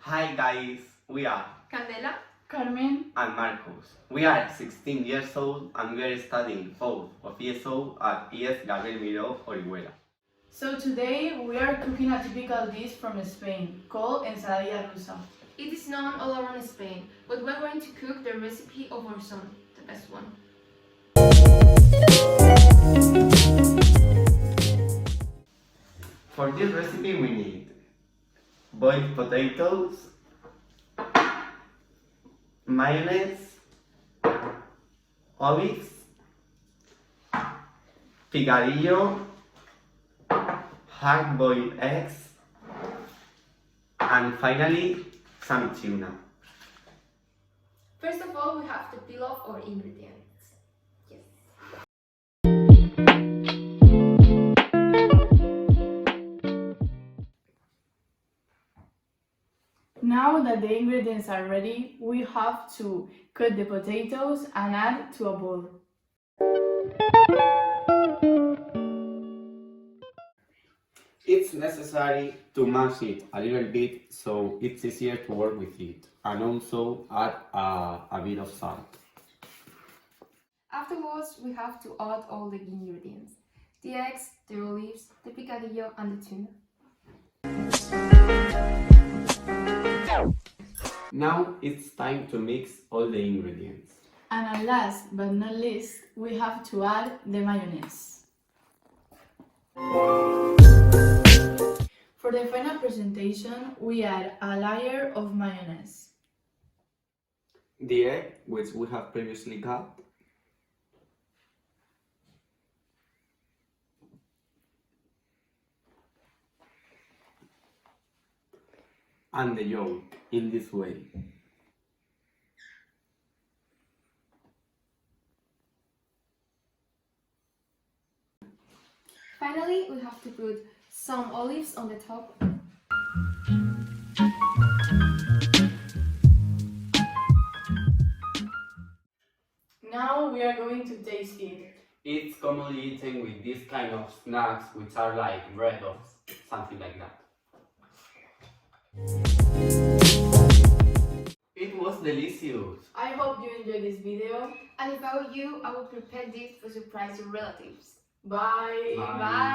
Hi guys, we are Candela, Carmen, and Marcos. We are 16 years old and we are studying both of ESO at IES Gabriel Miró, Orihuela. so today we are cooking a typical dish from Spain called ensaladilla rusa. it is known all around Spain, but we're going to cook the recipe of our son, the best one. For this recipe we need boiled potatoes, mayonnaise, olives, picadillo, hard-boiled eggs, and finally some tuna. First of all, we have to peel off our ingredients. Yes. Now that the ingredients are ready, we have to cut the potatoes and add to a bowl. It's necessary to mash it a little bit so it's easier to work with it, and also add a bit of salt. Afterwards, we have to add all the ingredients. The eggs, the olives, the picadillo and the tuna. Now it's time to mix all the ingredients. And last but not least, we have to add the mayonnaise. For the final presentation, we add a layer of mayonnaise. The egg, which we have previously cut, and the yolk in this way. Finally, we have to put some olives on the top. Now we are going to taste it. It's commonly eaten with this kind of snacks, which are like bread or something like that. It was delicious. I hope you enjoyed this video. And if I were you, I would prepare this to surprise your relatives. Bye! Bye. Bye!